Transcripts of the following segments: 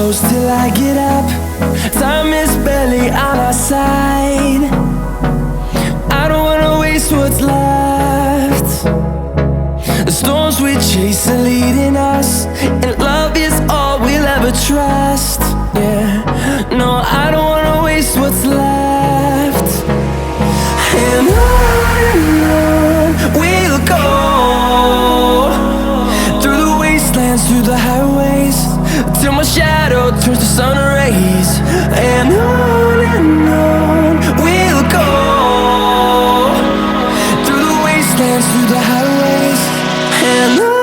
close till I get up. Time is barely on our side. I don't wanna waste what's left. The storms we chase are leading us, and love is all we'll ever trust. Yeah, no, I don't wanna waste what's left. And on we'll go, through the wastelands, through the highways, till my shadow turns to sun rays. And on we'll go, through the wastelands, through the highways, and on.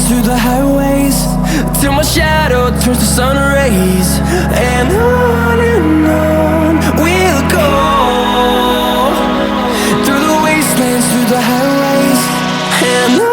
Through the highways, till my shadow turns to sun rays. And on we'll go, through the wastelands, through the highways, and on.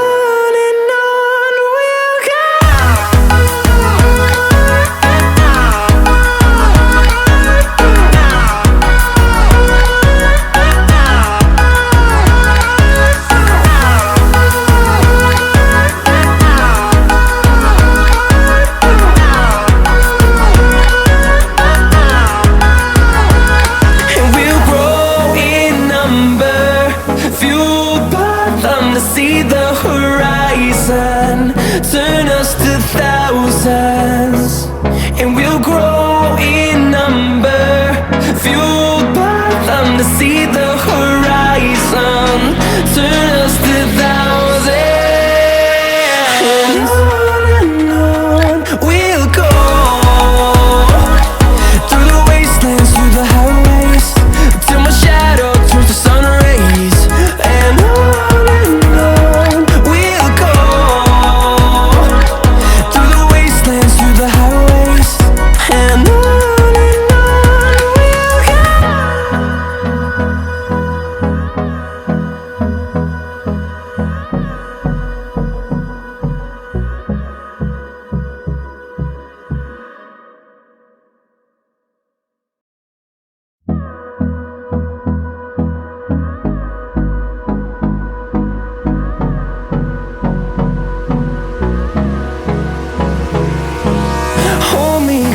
See the horizon turn us to thousands, and we'll grow in number, fueled by them. To see the horizon turn us to thousands, and on we'll go, through the wastelands, through the highways, till my shadow turns to sun rays. And on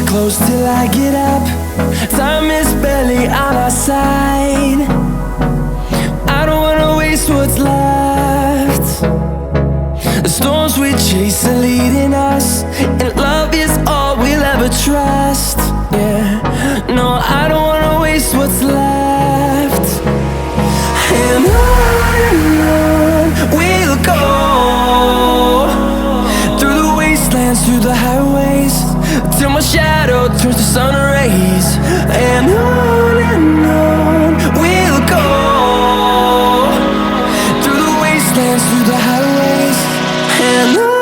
close till I get up. Time is barely on our side. I don't wanna waste what's left. The storms we chase are leading us, and love is all we'll ever trust. Yeah, no, I don't wanna waste what's left. And on we'll go, through the wastelands, through the highways, till my shadow turns to sun rays. And on we'll go, through the wastelands, through the highways, and on.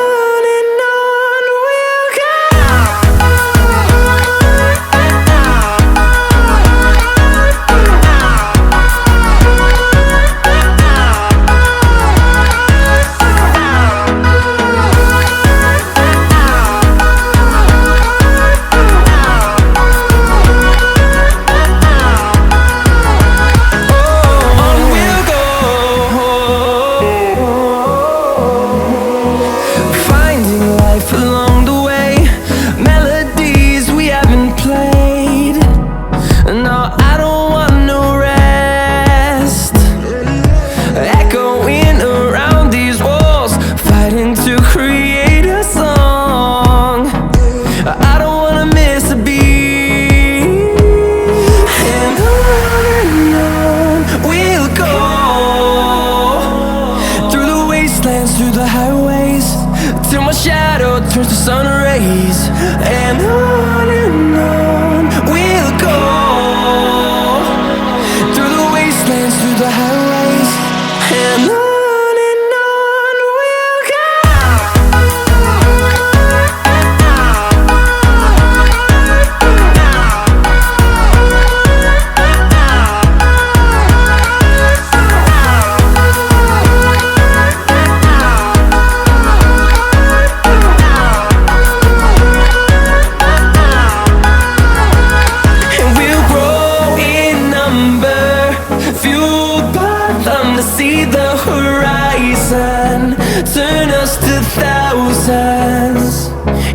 see the horizon, turn us to thousands,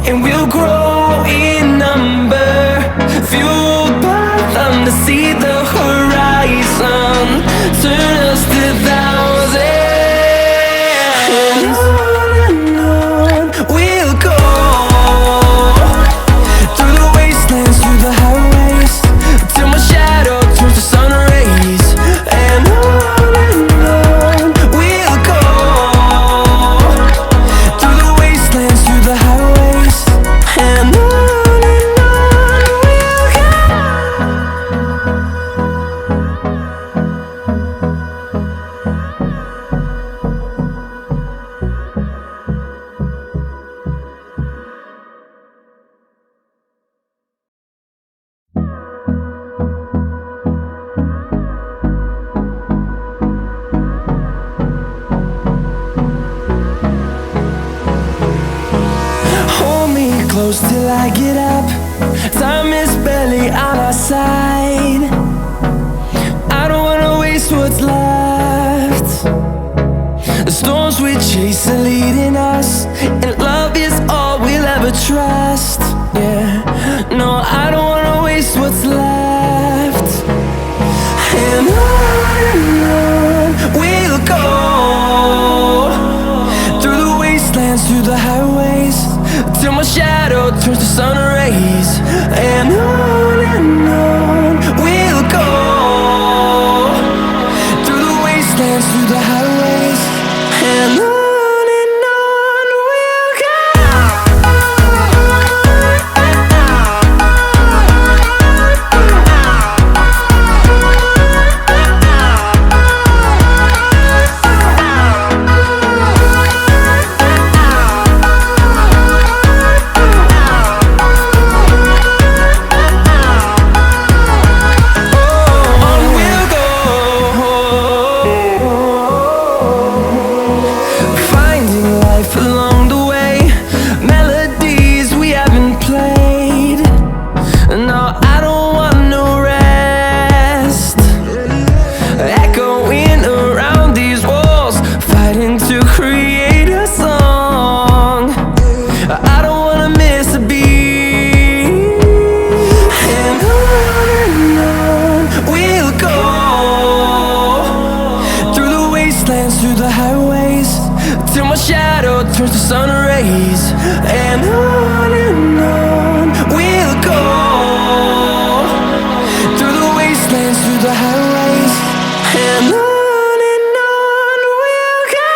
and we'll grow in number, fueled by them to see the horizon, turn us to thousands, and on we'll go, through the wastelands, through the highways, till my shadow turns to sun rays, and on we'll go, through the wastelands, through the highways, and on we'll go. Hold me close till I get up. Time is barely on our side. I don't wanna waste what's left. The storms we chase are leading us, and love is all we'll ever trust. Yeah, no, I don't wanna waste what's left. And on we'll go, through the wastelands, through the highways, till my shadow turns to sun rays, and on we'll go, through the wastelands, through the highways, and on we'll go. Through the highways, till my shadow turns to sun rays, and on we'll go, through the wastelands, through the highways, and on we'll go.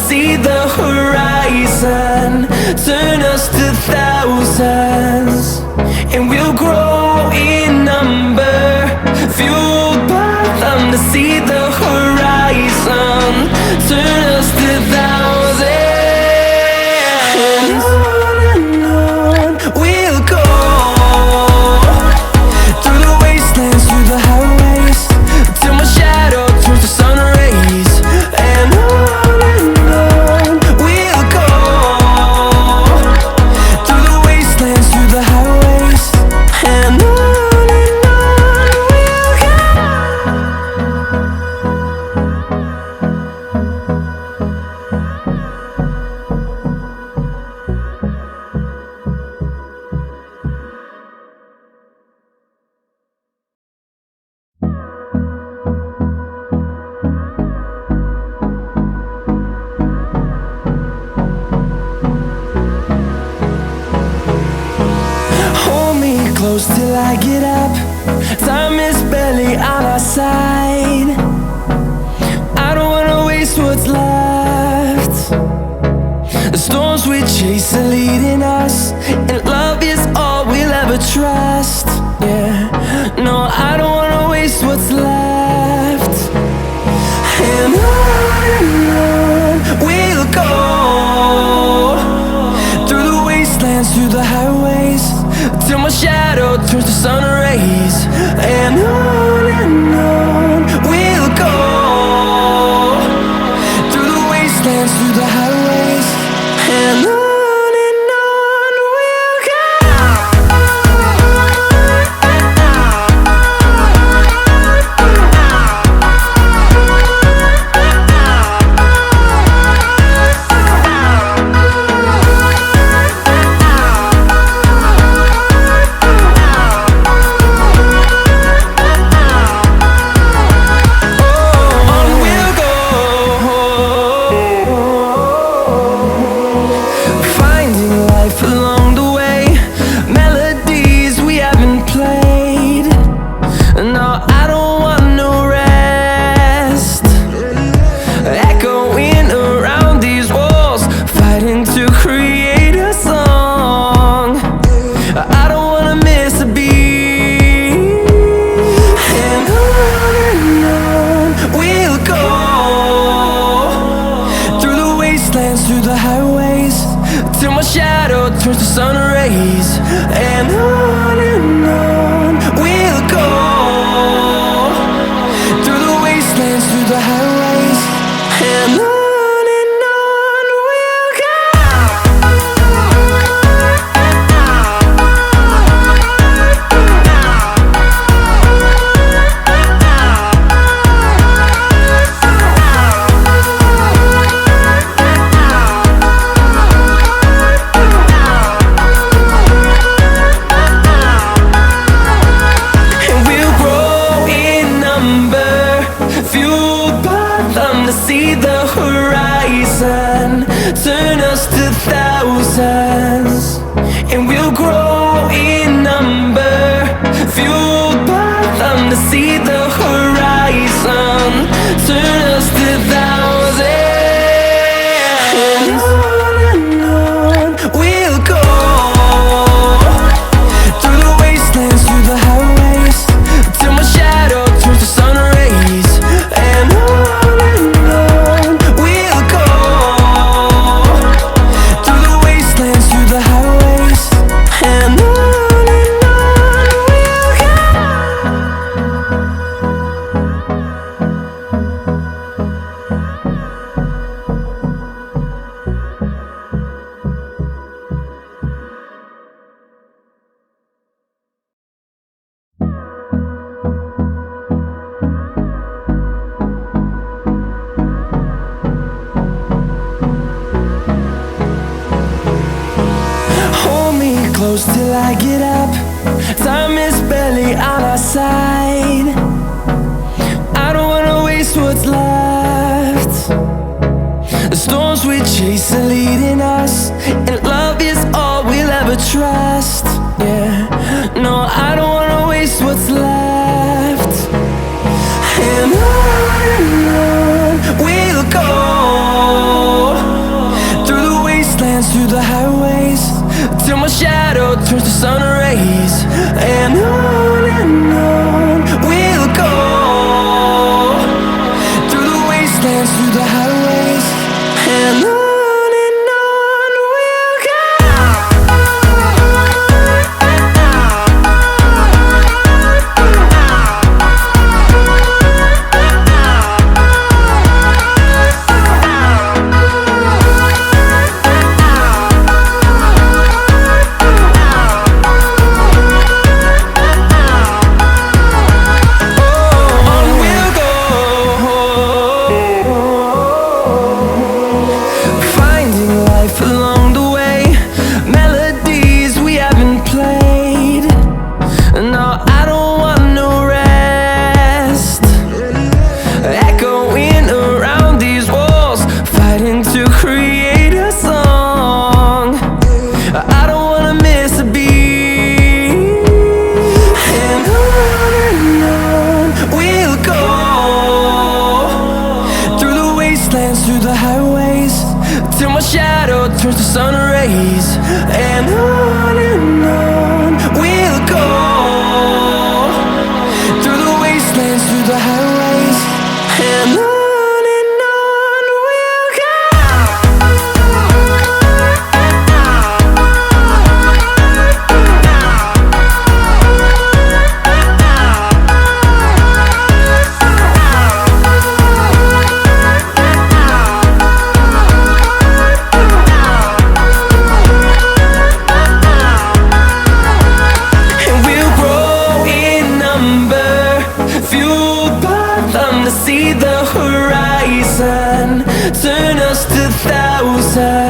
See the horizon, turn us to thousands, and we'll grow in number, fueled by them to see the horizon, turn us to thousands, and on we'll go, through the wastelands, through the highways, till my shadow turns to sun rays, and on we'll go, through the wastelands, through the highways, and on we'll go. Hold me close till I get up. Time is barely on our side. I don't wanna waste what's left. The storms we chase are leading us, and love is all we'll ever trust. Yeah, no, I don't wanna waste what's left. And on we'll go, till my shadow turns to sun rays. And on we'll go, through the wastelands, through the highways. And on we'll go. Through the highways, till my shadow turns to sun rays. And on we'll go, through the wastelands, through the highways. And on. See the horizon turn us to thousands, and we'll grow in number, fueled by them. To see the horizon turn us to thousands, and on we'll go, through the wastelands, through the highways, till my shadow turns to sun rays. And on we'll go, through the wastelands, through the highways. And on close till I get up. Time is barely on our side. I don't wanna waste what's left. The storms we chase are leading us, and love is all we'll ever trust. Yeah, no, I don't wanna waste what's left. And on we'll go, through the wastelands, through the highways, till my shadow turns to sun rays. And on we'll go, through the wastelands, through the highways. And on. Through the highways, till my shadow turns to sun rays. And on we'll go, through the wastelands, through the highways. And on. We'll go. side.